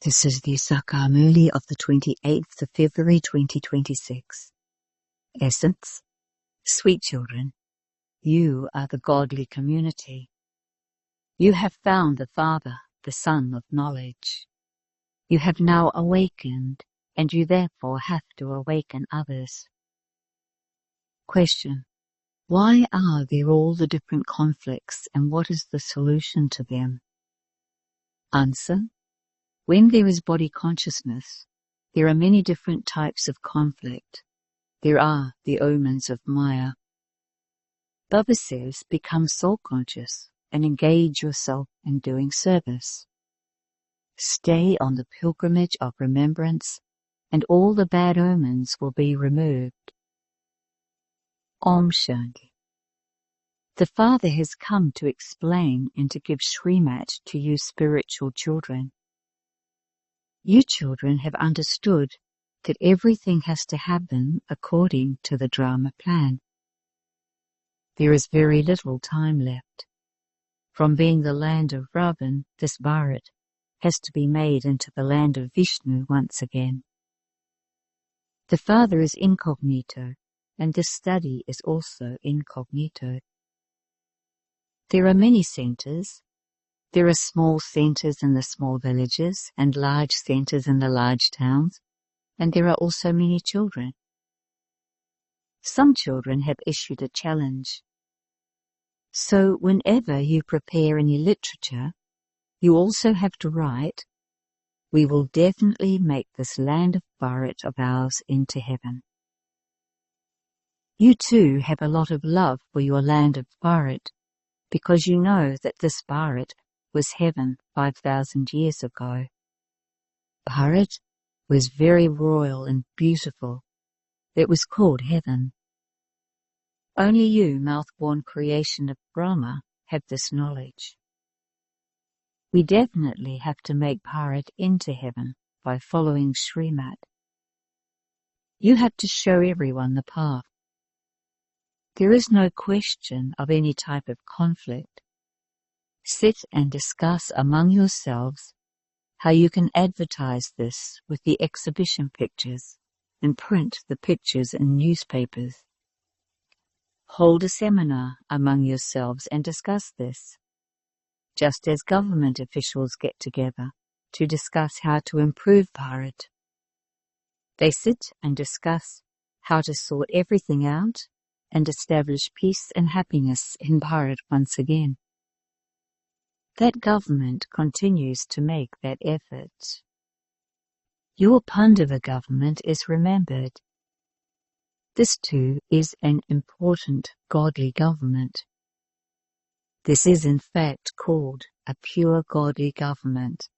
This is the Sakar Murli of the 28th of February 2026. Essence: Sweet children, you are the godly community. You have found the Father, the Son of knowledge. You have now awakened, and you therefore have to awaken others. Question: why are there all the different conflicts, and what is the solution to them? Answer: when there is body consciousness, there are many different types of conflict. There are the omens of Maya. Baba says, become soul-conscious and engage yourself in doing service. Stay on the pilgrimage of remembrance, and all the bad omens will be removed. Om Shanti. The Father has come to explain and to give Srimat to you spiritual children. You children have understood that everything has to happen according to the drama plan. There is very little time left. From being the land of Ravan, this Bharat has to be made into the land of Vishnu once again. The Father is incognito, and this study is also incognito. There are many centers. There are small centers in the small villages and large centers in the large towns, and there are also many children. Some children have issued a challenge. So whenever you prepare any literature, you also have to write, "We will definitely make this land of Bharat of ours into heaven." You too have a lot of love for your land of Bharat, because you know that this Bharat was heaven 5,000 years ago. Bharat was very royal and beautiful. It was called heaven. Only you, mouth-born creation of Brahma, have this knowledge. We definitely have to make Bharat into heaven by following Srimat. You have to show everyone the path. There is no question of any type of conflict. Sit and discuss among yourselves how you can advertise this with the exhibition pictures and print the pictures in newspapers. Hold a seminar among yourselves and discuss this, just as government officials get together to discuss how to improve Bharat. They sit and discuss how to sort everything out and establish peace and happiness in Bharat once again. That government continues to make that effort. Your Pandava government is remembered. This too is an important godly government. This is in fact called a pure godly government.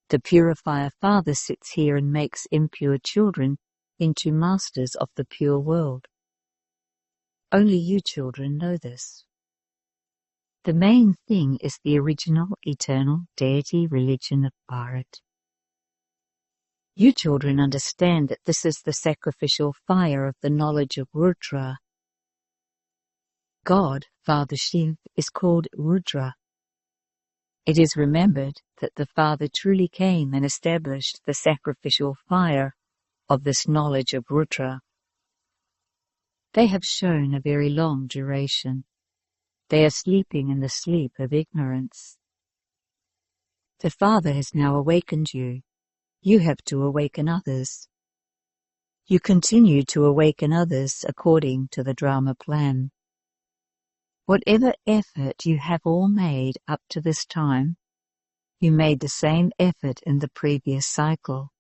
The purifier Father sits here and makes impure children into masters of the pure world. Only you children know this. The main thing is the original, eternal, deity religion of Bharat. You children understand that this is the sacrificial fire of the knowledge of Rudra. God, Father Shiv, is called Rudra. It is remembered that the Father truly came and established the sacrificial fire of this knowledge of Rudra. They have shown a very long duration. They are sleeping in the sleep of ignorance. The Father has now awakened you. You have to awaken others. You continue to awaken others according to the drama plan. Whatever effort you have all made up to this time, you made the same effort in the previous cycle.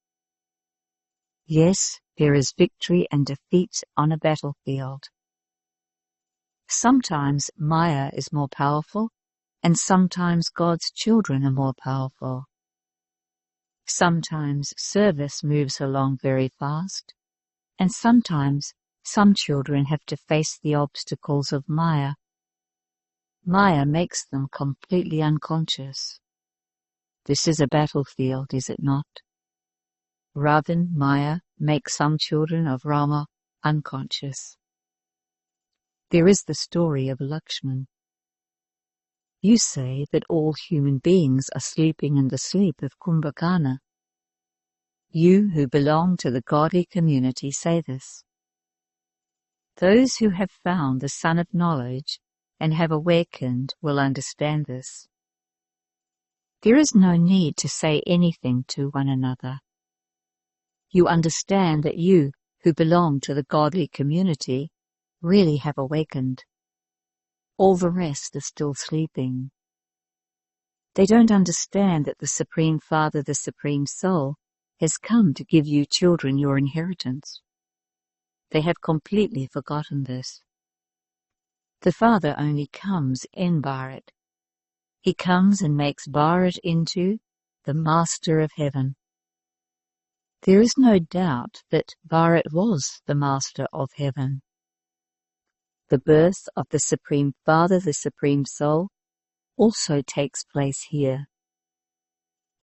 Yes, there is victory and defeat on a battlefield. Sometimes Maya is more powerful, and sometimes God's children are more powerful. Sometimes service moves along very fast, and sometimes some children have to face the obstacles of Maya. Maya makes them completely unconscious. This is a battlefield, is it not? Ravan, Maya, make some children of Rama unconscious. There is the story of Lakshman. You say that all human beings are sleeping in the sleep of Kumbhakana. You who belong to the godly community say this. Those who have found the Sun of Knowledge and have awakened will understand this. There is no need to say anything to one another. You understand that you who belong to the godly community really have awakened. All the rest are still sleeping. They don't understand that the Supreme Father, the Supreme Soul, has come to give you children your inheritance. They have completely forgotten this. The Father only comes in Bharat. He comes and makes Bharat into the Master of Heaven. There is no doubt that Bharat was the Master of Heaven. The birth of the Supreme Father, the Supreme Soul, also takes place here.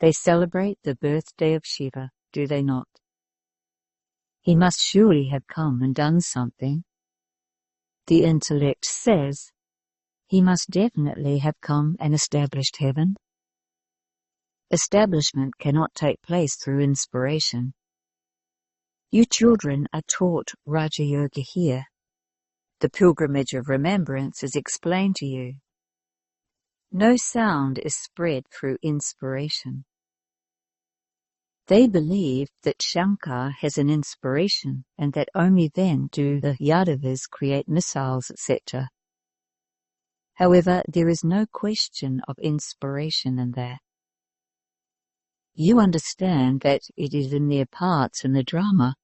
They celebrate the birthday of Shiva, do they not? He must surely have come and done something. The intellect says he must definitely have come and established heaven. Establishment cannot take place through inspiration. You children are taught Raja Yoga here. The pilgrimage of remembrance is explained to you. No sound is spread through inspiration. They believe that Shankar has an inspiration and that only then do the Yadavas create missiles, etc. However, there is no question of inspiration in that. You understand that it is in their parts in the drama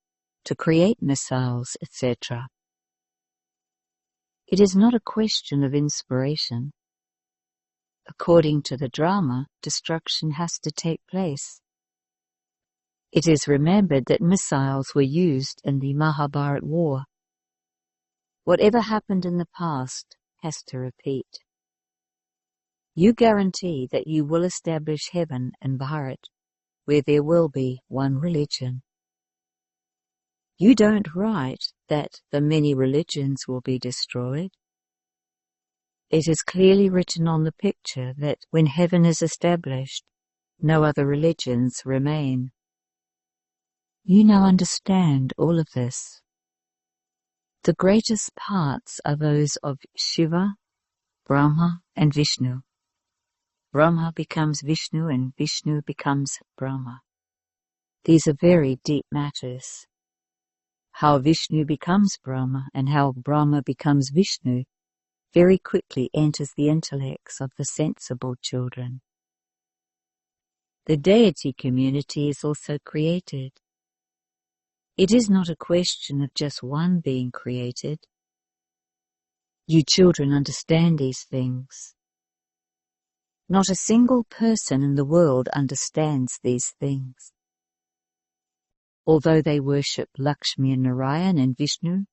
to create missiles, etc. It is not a question of inspiration. According to the drama, destruction has to take place. It is remembered that missiles were used in the Mahabharat war. Whatever happened in the past has to repeat. You guarantee that you will establish heaven in Bharat, where there will be one religion. You don't write that the many religions will be destroyed. It is clearly written on the picture that when heaven is established, no other religions remain. You now understand all of this. The greatest parts are those of Shiva, Brahma, and Vishnu. Brahma becomes Vishnu and Vishnu becomes Brahma. These are very deep matters. How Vishnu becomes Brahma and how Brahma becomes Vishnu very quickly enters the intellects of the sensible children. The deity community is also created. It is not a question of just one being created. You children understand these things. Not a single person in the world understands these things. Although they worship Lakshmi and Narayan and Vishnu,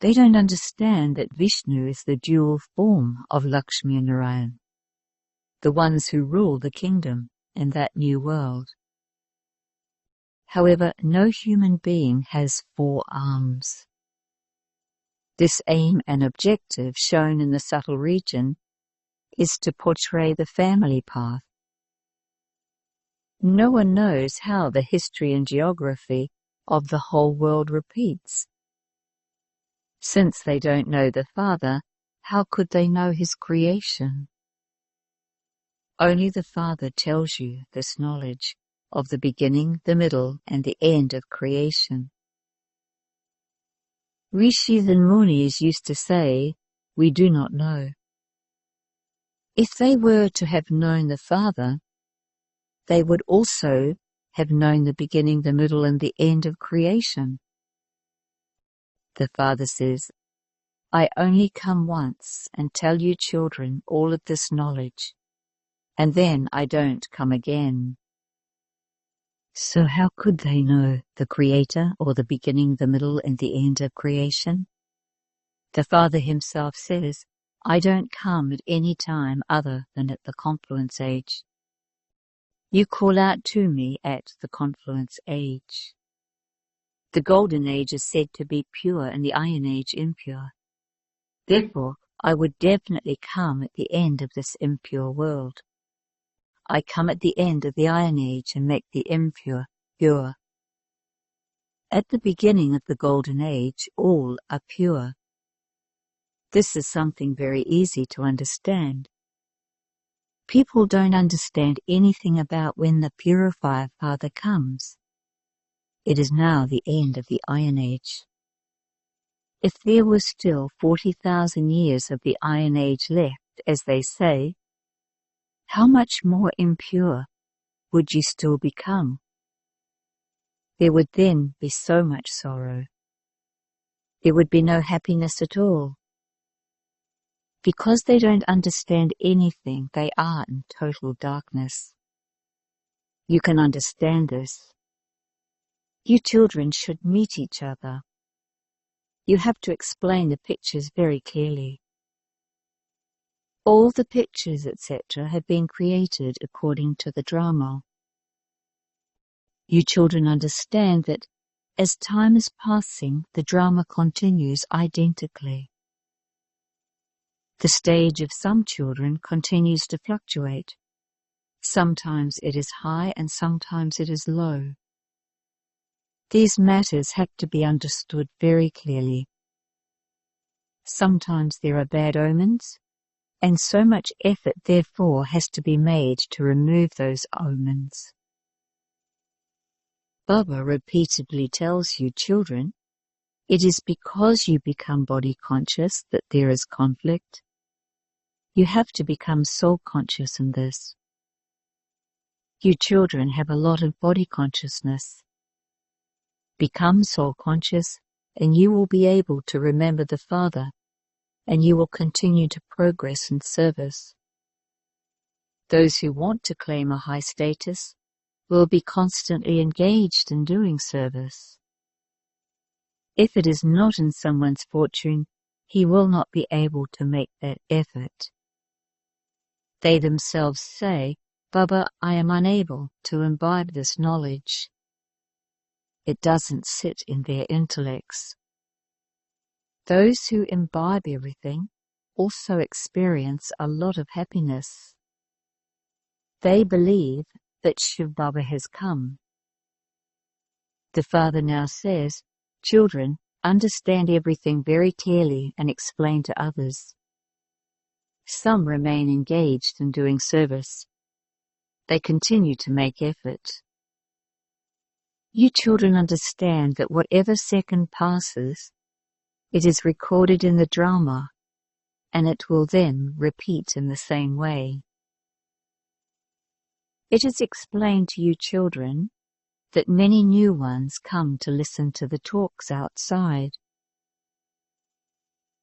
they don't understand that Vishnu is the dual form of Lakshmi and Narayan, the ones who rule the kingdom in that new world. However, no human being has 4 arms. This aim and objective shown in the subtle region is to portray the family path. No one knows how the history and geography of the whole world repeats. Since they don't know the Father, how could they know His creation? Only the Father tells you this knowledge of the beginning, the middle, and the end of creation. Rishis and Munis used to say, "We do not know." If they were to have known the Father, they would also have known the beginning, the middle, and the end of creation. The Father says, "I only come once and tell you children all of this knowledge, and then I don't come again." So how could they know the Creator or the beginning, the middle, and the end of creation? The Father Himself says, "I don't come at any time other than at the confluence age." You call out to me at the confluence age. The golden age is said to be pure and the iron age impure. Therefore, I would definitely come at the end of this impure world. I come at the end of the Iron Age and make the impure pure. At the beginning of the Golden Age, all are pure. This is something very easy to understand. People don't understand anything about when the Purifier Father comes. It is now the end of the Iron Age. If there were still 40,000 years of the Iron Age left, as they say, how much more impure would you still become? There would then be so much sorrow. There would be no happiness at all. Because they don't understand anything, they are in total darkness. You can understand this. You children should meet each other. You have to explain the pictures very clearly. All the pictures, etc., have been created according to the drama. You children understand that as time is passing, the drama continues identically. The stage of some children continues to fluctuate. Sometimes it is high and sometimes it is low. These matters have to be understood very clearly. Sometimes there are bad omens, and so much effort therefore has to be made to remove those omens. Baba repeatedly tells you, children, it is because you become body conscious that there is conflict. You have to become soul conscious in this. You children have a lot of body consciousness. Become soul conscious and you will be able to remember the Father, and you will continue to progress in service. Those who want to claim a high status will be constantly engaged in doing service. If it is not in someone's fortune, he will not be able to make that effort. They themselves say, Baba, I am unable to imbibe this knowledge. It doesn't sit in their intellects. Those who imbibe everything also experience a lot of happiness. They believe that Shiv Baba has come. The Father now says, children, understand everything very clearly and explain to others. Some remain engaged in doing service. They continue to make effort. You children understand that whatever second passes, it is recorded in the drama, and it will then repeat in the same way. It is explained to you children that many new ones come to listen to the talks outside.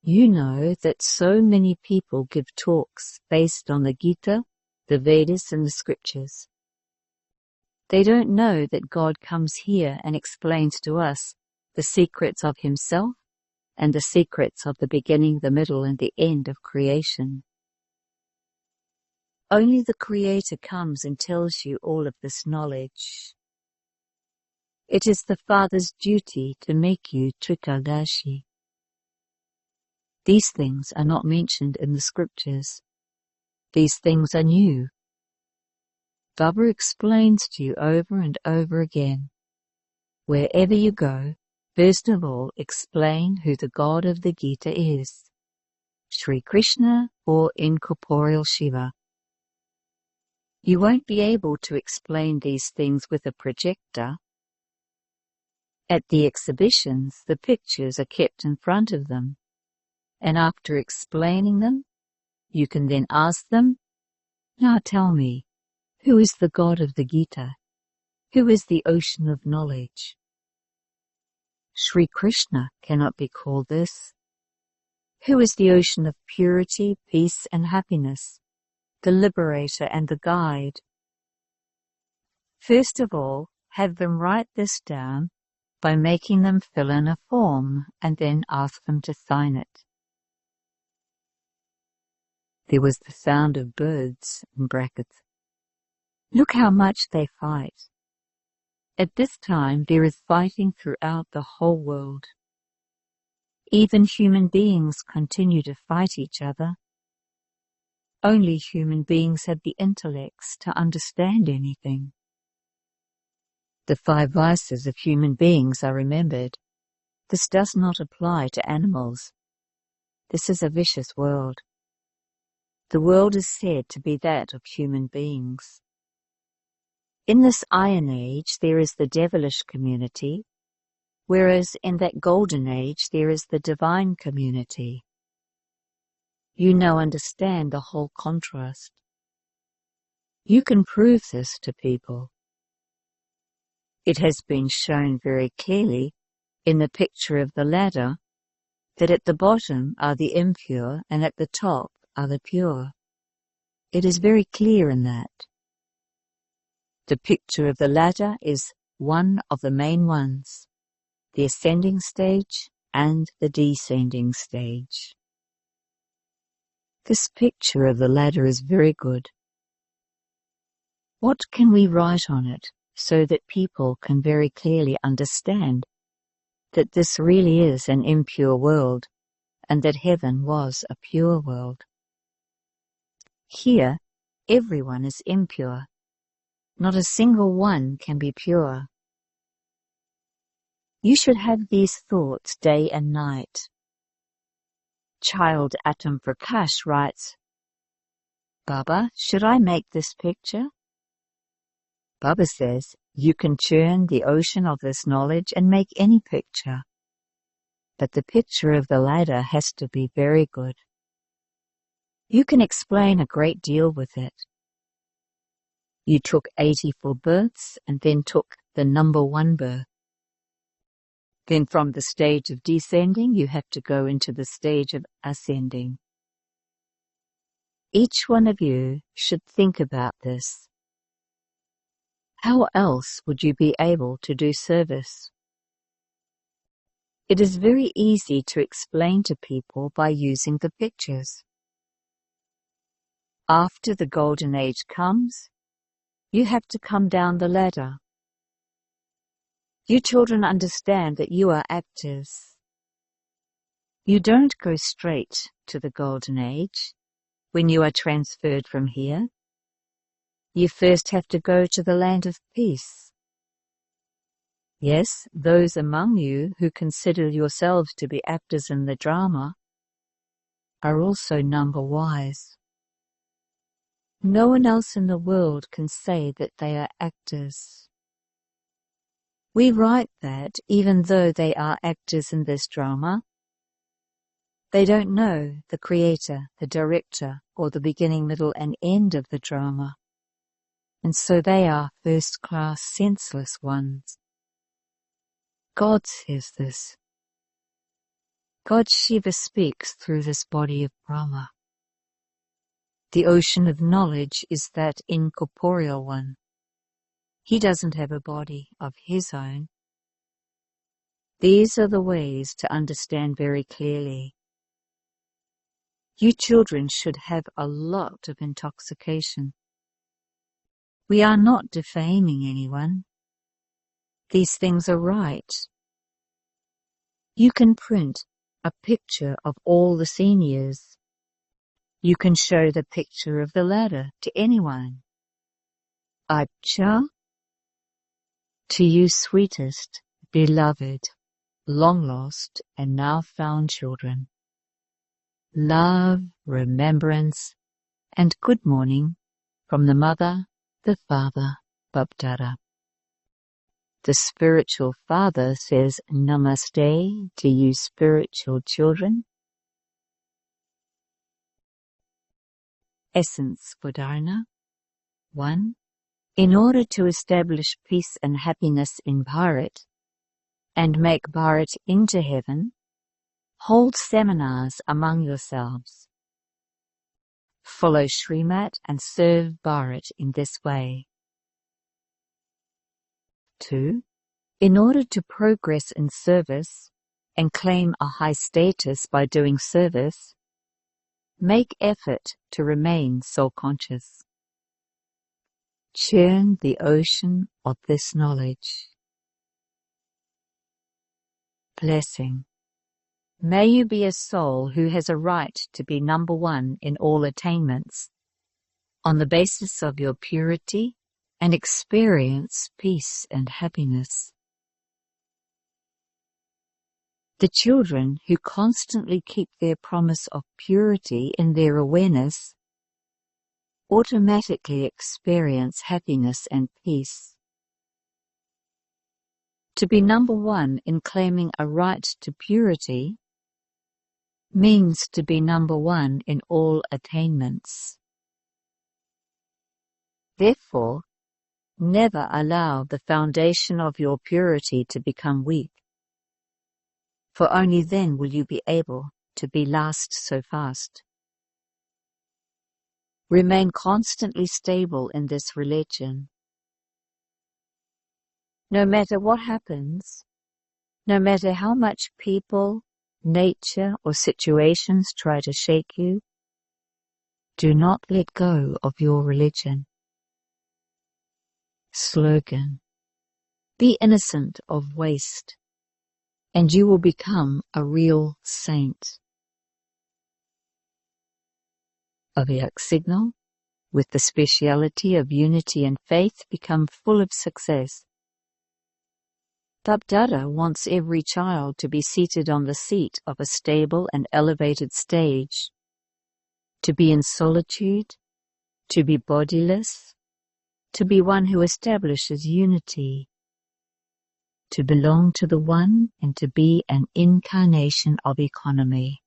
You know that so many people give talks based on the Gita, the Vedas and the scriptures. They don't know that God comes here and explains to us the secrets of himself and the secrets of the beginning, the middle and the end of creation. Only the Creator comes and tells you all of this knowledge. It is the Father's duty to make you Trikaldashi. These things are not mentioned in the scriptures. These things are new. Baba explains to you over and over again. Wherever you go, first of all explain who the God of the Gita is. Sri Krishna or incorporeal Shiva. You won't be able to explain these things with a projector. At the exhibitions, the pictures are kept in front of them, and after explaining them, you can then ask them, now tell me, who is the God of the Gita? Who is the ocean of knowledge? Sri Krishna cannot be called this. Who is the ocean of purity, peace and happiness, the liberator and the guide? First of all, have them write this down by making them fill in a form and then ask them to sign it. There was the sound of birds in brackets. Look how much they fight. At this time there is fighting throughout the whole world. Even human beings continue to fight each other. Only human beings have the intellects to understand anything. The 5 vices of human beings are remembered. This does not apply to animals. This is a vicious world. The world is said to be that of human beings. In this Iron Age there is the devilish community, whereas in that Golden Age there is the divine community. You now understand the whole contrast. You can prove this to people. It has been shown very clearly in the picture of the ladder that at the bottom are the impure and at the top are the pure. It is very clear in that. The picture of the ladder is one of the main ones, the ascending stage and the descending stage. This picture of the ladder is very good. What can we write on it so that people can very clearly understand that this really is an impure world and that heaven was a pure world? Here, everyone is impure. Not a single one can be pure. You should have these thoughts day and night. Child Atom Prakash writes, Baba, should I make this picture? Baba says, you can churn the ocean of this knowledge and make any picture. But the picture of the ladder has to be very good. You can explain a great deal with it. You took 84 births and then took the number 1 birth. Then from the stage of descending, you have to go into the stage of ascending. Each one of you should think about this. How else would you be able to do service? It is very easy to explain to people by using the pictures. After the Golden Age comes, you have to come down the ladder. You children understand that you are actors. You don't go straight to the Golden Age when you are transferred from here. You first have to go to the land of peace. Yes, those among you who consider yourselves to be actors in the drama are also number wise. No one else in the world can say that they are actors. We write that even though they are actors in this drama, they don't know the creator, the director, or the beginning, middle, and end of the drama. And so they are first-class senseless ones. God says this. God Shiva speaks through this body of Brahma. The ocean of knowledge is that incorporeal one. He doesn't have a body of his own. These are the ways to understand very clearly. You children should have a lot of intoxication. We are not defaming anyone. These things are right. You can print a picture of all the seniors. You can show the picture of the ladder to anyone. Acha, to you sweetest, beloved, long lost and now found children. Love, remembrance, and good morning from the Mother, the Father, Bapdada. The spiritual father says Namaste to you spiritual children. Essence for Dharana. 1. In order to establish peace and happiness in Bharat and make Bharat into heaven, hold seminars among yourselves. Follow Srimat and serve Bharat in this way. 2. In order to progress in service and claim a high status by doing service, make effort to remain soul-conscious. Churn the ocean of this knowledge. Blessing. May you be a soul who has a right to be number one in all attainments, on the basis of your purity, and experience peace and happiness. The children who constantly keep their promise of purity in their awareness automatically experience happiness and peace. To be number one in claiming a right to purity means to be number one in all attainments. Therefore, never allow the foundation of your purity to become weak, for only then will you be able to be last so fast. Remain constantly stable in this religion. No matter what happens, no matter how much people, nature, or situations try to shake you, do not let go of your religion. Slogan: be innocent of waste, and you will become a real saint. Aviak signal, with the speciality of unity and faith, become full of success. Dada wants every child to be seated on the seat of a stable and elevated stage, to be in solitude, to be bodiless, to be one who establishes unity, to belong to the One, and to be an incarnation of economy.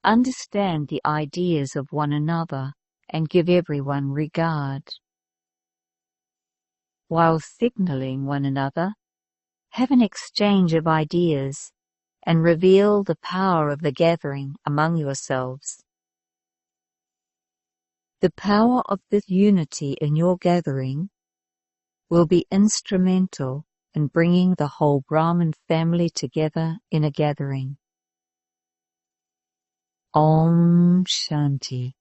Understand the ideas of one another and give everyone regard. While signaling one another, have an exchange of ideas and reveal the power of the gathering among yourselves. The power of this unity in your gathering will be instrumental in bringing the whole Brahman family together in a gathering. Om Shanti.